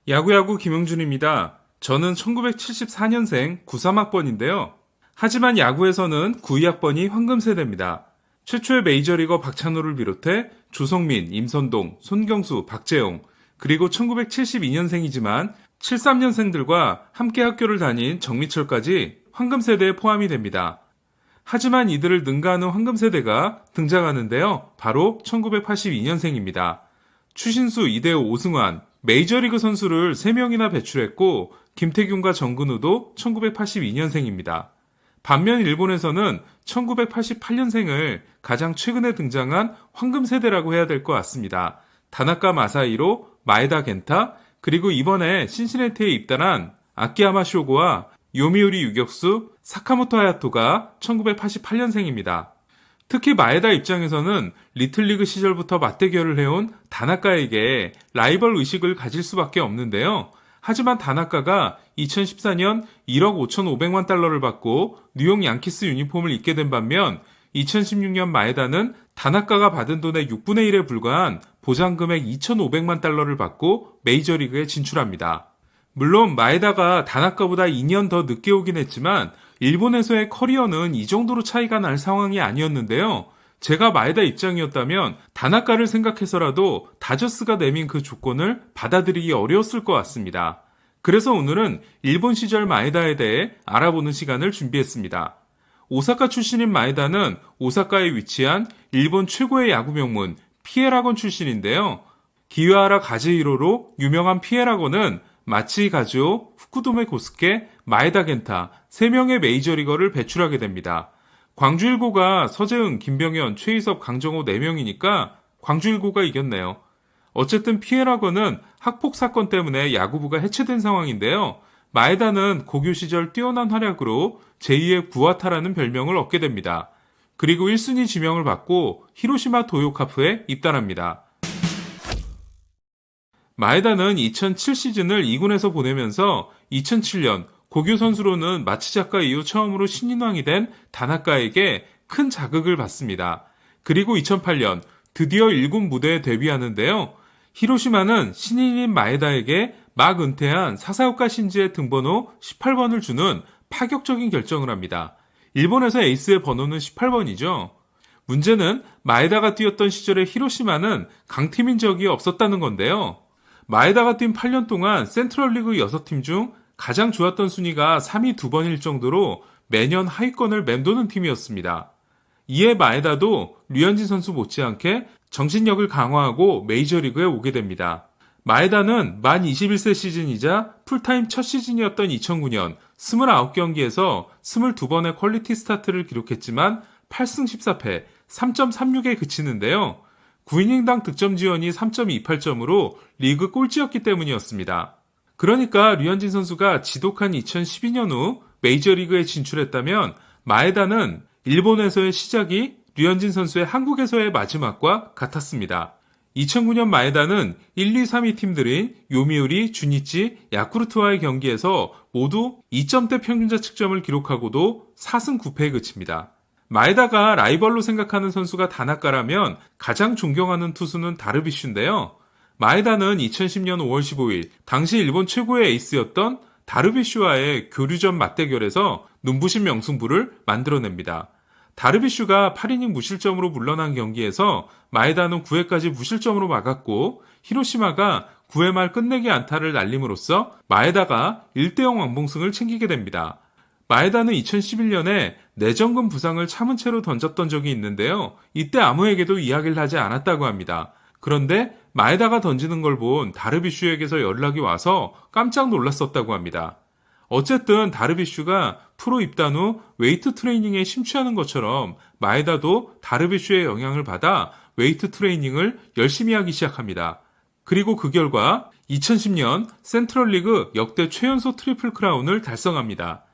야구야구 김영준입니다. 저는 1974년생 93학번인데요. 하지만 야구에서는 92학번이 황금세대입니다. 최초의 메이저리거 박찬호를 비롯해 조성민, 임선동, 손경수, 박재용, 그리고 1972년생이지만 73년생들과 함께 학교를 다닌 정미철까지 황금세대에 포함이 됩니다. 하지만 이들을 능가하는 황금세대가 등장하는데요. 바로 1982년생입니다. 추신수, 이대호, 오승환, 메이저리그 선수를 3명이나 배출했고 김태균과 정근우도 1982년생입니다. 반면 일본에서는 1988년생을 가장 최근에 등장한 황금세대라고 해야 될 것 같습니다. 다나카 마사히로, 마에다 겐타, 그리고 이번에 신시내티에 입단한 아키야마 쇼고와 요미우리 유격수 사카모토 하야토가 1988년생입니다. 특히 마에다 입장에서는 리틀리그 시절부터 맞대결을 해온 다나카에게 라이벌 의식을 가질 수밖에 없는데요. 하지만 다나카가 2014년 1억 5,500만 달러를 받고 뉴욕 양키스 유니폼을 입게 된 반면 2016년 마에다는 다나카가 받은 돈의 6분의 1에 불과한 보장금액 2,500만 달러를 받고 메이저리그에 진출합니다. 물론 마에다가 다나카보다 2년 더 늦게 오긴 했지만 일본에서의 커리어는 이 정도로 차이가 날 상황이 아니었는데요. 제가 마에다 입장이었다면 다나카를 생각해서라도 다저스가 내민 그 조건을 받아들이기 어려웠을 것 같습니다. 그래서 오늘은 일본 시절 마에다에 대해 알아보는 시간을 준비했습니다. 오사카 출신인 마에다는 오사카에 위치한 일본 최고의 야구 명문 피에라곤 출신인데요. 기와하라 가즈히로로 유명한 피에라곤은 마치히 가즈오, 후쿠도메 고스케, 마에다 겐타 3명의 메이저리거를 배출하게 됩니다. 광주일고가 서재흥, 김병현, 최희섭, 강정호 4명이니까 광주일고가 이겼네요. 어쨌든 피에라곤은 학폭 사건 때문에 야구부가 해체된 상황인데요. 마에다는 고교 시절 뛰어난 활약으로 제2의 구와타라는 별명을 얻게 됩니다. 그리고 1순위 지명을 받고 히로시마 도요카프에 입단합니다. 마에다는 2007 시즌을 2군에서 보내면서 2007년 고교 선수로는 마츠자카 이후 처음으로 신인왕이 된 다나카에게 큰 자극을 받습니다. 그리고 2008년 드디어 1군 무대에 데뷔하는데요. 히로시마는 신인인 마에다에게 막 은퇴한 사사오카 신지의 등번호 18번을 주는 파격적인 결정을 합니다. 일본에서 에이스의 번호는 18번이죠. 문제는 마에다가 뛰었던 시절의 히로시마는 강팀인 적이 없었다는 건데요. 마에다가 뛴 8년 동안 센트럴리그 6팀 중 가장 좋았던 순위가 3위 2번일 정도로 매년 하위권을 맴도는 팀이었습니다. 이에 마에다도 류현진 선수 못지않게 정신력을 강화하고 메이저리그에 오게 됩니다. 마에다는 만 21세 시즌이자 풀타임 첫 시즌이었던 2009년 29경기에서 22번의 퀄리티 스타트를 기록했지만 8승 14패 3.36에 그치는데요. 9이닝당 득점 지원이 3.28점으로 리그 꼴찌였기 때문이었습니다. 그러니까 류현진 선수가 지독한 2012년 후 메이저리그에 진출했다면 마에다는 일본에서의 시작이 류현진 선수의 한국에서의 마지막과 같았습니다. 2009년 마에다는 1, 2, 3위 팀들인 요미우리, 주니치, 야쿠르트와의 경기에서 모두 2점대 평균자 측점을 기록하고도 4승 9패에 그칩니다. 마에다가 라이벌로 생각하는 선수가 다나카라면 가장 존경하는 투수는 다르비슈인데요. 마에다는 2010년 5월 15일 당시 일본 최고의 에이스였던 다르비슈와의 교류전 맞대결에서 눈부신 명승부를 만들어냅니다. 다르비슈가 8이닝 무실점으로 물러난 경기에서 마에다는 9회까지 무실점으로 막았고 히로시마가 9회 말 끝내기 안타를 날림으로써 마에다가 1대0 완봉승을 챙기게 됩니다. 마에다는 2011년에 뇌전근 부상을 참은 채로 던졌던 적이 있는데요. 이때 아무에게도 이야기를 하지 않았다고 합니다. 그런데 마에다가 던지는 걸 본 다르비슈에게서 연락이 와서 깜짝 놀랐었다고 합니다. 어쨌든 다르비슈가 프로 입단 후 웨이트 트레이닝에 심취하는 것처럼 마에다도 다르비슈의 영향을 받아 웨이트 트레이닝을 열심히 하기 시작합니다. 그리고 그 결과 2010년 센트럴리그 역대 최연소 트리플 크라운을 달성합니다.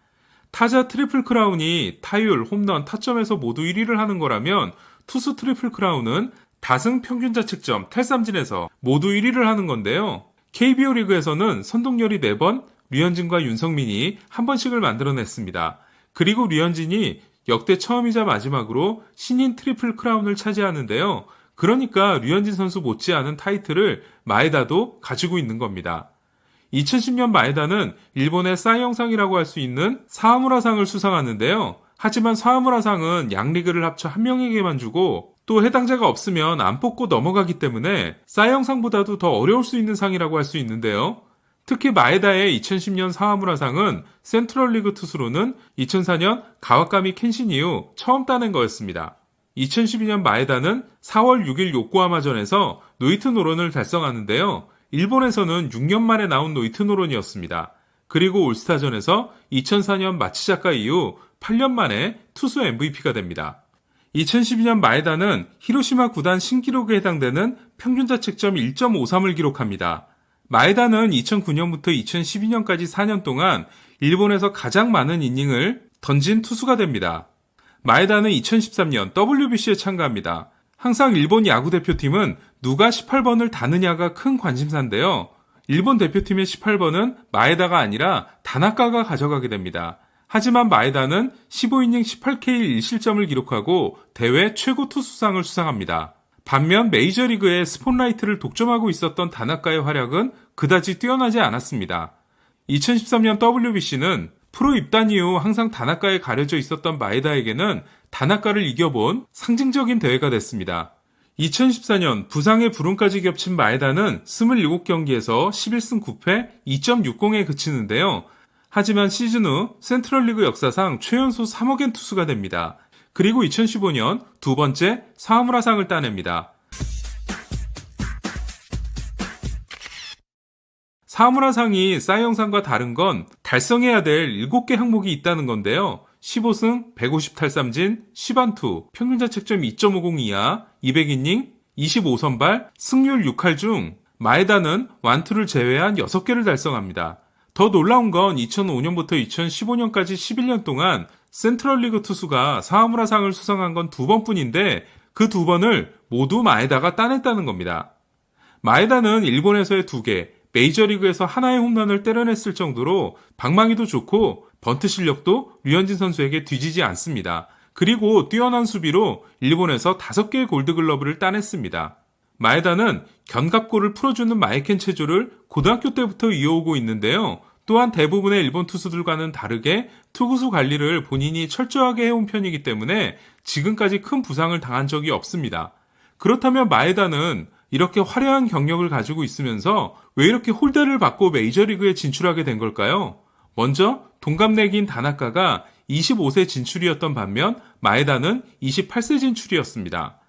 타자 트리플 크라운이 타율, 홈런, 타점에서 모두 1위를 하는 거라면 투수 트리플 크라운은 다승 평균자 측점, 탈삼진에서 모두 1위를 하는 건데요. KBO 리그에서는 선동열이 4번, 류현진과 윤성민이 한 번씩을 만들어냈습니다. 그리고 류현진이 역대 처음이자 마지막으로 신인 트리플 크라운을 차지하는데요. 그러니까 류현진 선수 못지않은 타이틀을 마에다도 가지고 있는 겁니다. 2010년 마에다는 일본의 사이영상이라고 할 수 있는 사하무라상을 수상하는데요. 하지만 사하무라상은 양리그를 합쳐 한 명에게만 주고 또 해당자가 없으면 안 뽑고 넘어가기 때문에 사이영상보다도 더 어려울 수 있는 상이라고 할 수 있는데요. 특히 마에다의 2010년 사하무라상은 센트럴리그 투수로는 2004년 가와카미 켄신 이후 처음 따낸 거였습니다. 2012년 마에다는 4월 6일 요코하마전에서 노히트 노런을 달성하는데요. 일본에서는 6년 만에 나온 노히트 노런이었습니다. 그리고 올스타전에서 2004년 마츠자카 이후 8년 만에 투수 MVP가 됩니다. 2012년 마에다는 히로시마 구단 신기록에 해당되는 평균 자책점 1.53을 기록합니다. 마에다는 2009년부터 2012년까지 4년 동안 일본에서 가장 많은 이닝을 던진 투수가 됩니다. 마에다는 2013년 WBC에 참가합니다. 항상 일본 야구 대표팀은 누가 18번을 다느냐가 큰 관심사인데요. 일본 대표팀의 18번은 마에다가 아니라 다나카가 가져가게 됩니다. 하지만 마에다는 15이닝 18K 1실점을 기록하고 대회 최고 투수상을 수상합니다. 반면 메이저리그의 스포트라이트를 독점하고 있었던 다나카의 활약은 그다지 뛰어나지 않았습니다. 2013년 WBC는 프로 입단 이후 항상 다나카에 가려져 있었던 마에다에게는 다나카를 이겨본 상징적인 대회가 됐습니다. 2014년 부상의 불운까지 겹친 마에다는 27경기에서 11승 9패 2.60에 그치는데요. 하지만 시즌 후 센트럴리그 역사상 최연소 3억엔 투수가 됩니다. 그리고 2015년 두 번째 사하무라상을 따냅니다. 사하무라상이 사이영상과 다른 건 달성해야 될 7개 항목이 있다는 건데요. 15승, 150탈삼진, 10안투, 평균자책점 2.50 이하, 200이닝, 25선발, 승률 6할 중 마에다는 완투를 제외한 6개를 달성합니다. 더 놀라운 건 2005년부터 2015년까지 11년 동안 센트럴리그 투수가 사하무라상을 수상한 건 2번뿐인데 그 2번을 모두 마에다가 따냈다는 겁니다. 마에다는 일본에서의 2개, 메이저리그에서 하나의 홈런을 때려냈을 정도로 방망이도 좋고 번트 실력도 류현진 선수에게 뒤지지 않습니다. 그리고 뛰어난 수비로 일본에서 5개의 골드글러브를 따냈습니다. 마에다는 견갑골을 풀어주는 마에켄 체조를 고등학교 때부터 이어오고 있는데요. 또한 대부분의 일본 투수들과는 다르게 투구수 관리를 본인이 철저하게 해온 편이기 때문에 지금까지 큰 부상을 당한 적이 없습니다. 그렇다면 마에다는 이렇게 화려한 경력을 가지고 있으면서 왜 이렇게 홀대를 받고 메이저리그에 진출하게 된 걸까요? 먼저 동갑내기인 다나카가 25세 진출이었던 반면 마에다는 28세 진출이었습니다.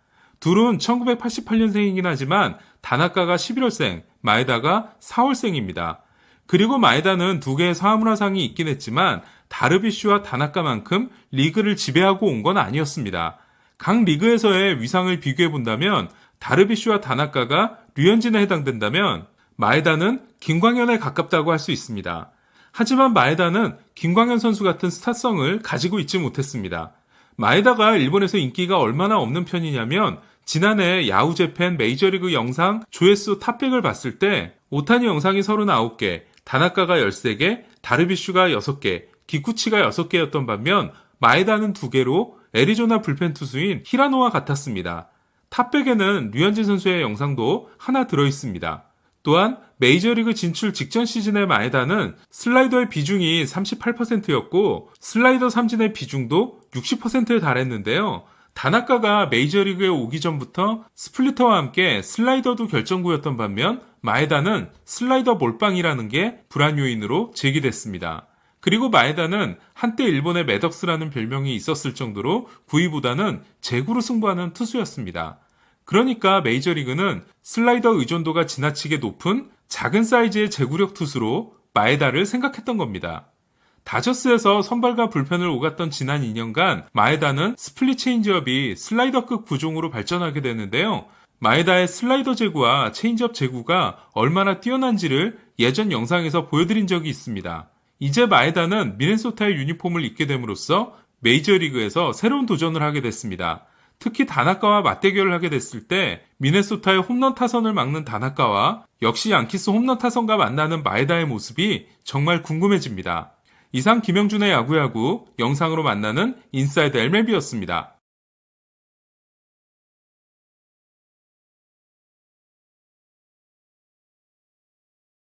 둘은 1988년생이긴 하지만 다나카가 11월생, 마에다가 4월생입니다. 그리고 마에다는 2개의 사하무라상이 있긴 했지만 다르비슈와 다나카만큼 리그를 지배하고 온 건 아니었습니다. 각 리그에서의 위상을 비교해본다면 다르비슈와 다나카가 류현진에 해당된다면 마에다는 김광현에 가깝다고 할 수 있습니다. 하지만 마에다는 김광현 선수 같은 스타성을 가지고 있지 못했습니다. 마에다가 일본에서 인기가 얼마나 없는 편이냐면 지난해 야후재팬 메이저리그 영상 조회수 탑100을 봤을 때 오타니 영상이 39개, 다나카가 13개, 다르비슈가 6개, 기쿠치가 6개였던 반면 마에다는 2개로 애리조나 불펜 투수인 히라노와 같았습니다. 탑100에는 류현진 선수의 영상도 하나 들어있습니다. 또한 메이저리그 진출 직전 시즌의 마에다는 슬라이더의 비중이 38%였고 슬라이더 삼진의 비중도 60%에 달했는데요. 다나카가 메이저리그에 오기 전부터 스플리터와 함께 슬라이더도 결정구였던 반면 마에다는 슬라이더 몰빵이라는 게 불안 요인으로 제기됐습니다. 그리고 마에다는 한때 일본의 매덕스라는 별명이 있었을 정도로 구위보다는 제구로 승부하는 투수였습니다. 그러니까 메이저리그는 슬라이더 의존도가 지나치게 높은 작은 사이즈의 제구력 투수로 마에다를 생각했던 겁니다. 다저스에서 선발과 불펜을 오갔던 지난 2년간 마에다는 스플릿 체인지업이 슬라이더급 구종으로 발전하게 되는데요. 마에다의 슬라이더 제구와 체인지업 제구가 얼마나 뛰어난지를 예전 영상에서 보여드린 적이 있습니다. 이제 마에다는 미네소타의 유니폼을 입게 됨으로써 메이저리그에서 새로운 도전을 하게 됐습니다. 특히 다나카와 맞대결을 하게 됐을 때 미네소타의 홈런 타선을 막는 다나카와 역시 양키스 홈런 타선과 만나는 마에다의 모습이 정말 궁금해집니다. 이상 김영준의 야구야구 영상으로 만나는 인사이드 엘맵이었습니다.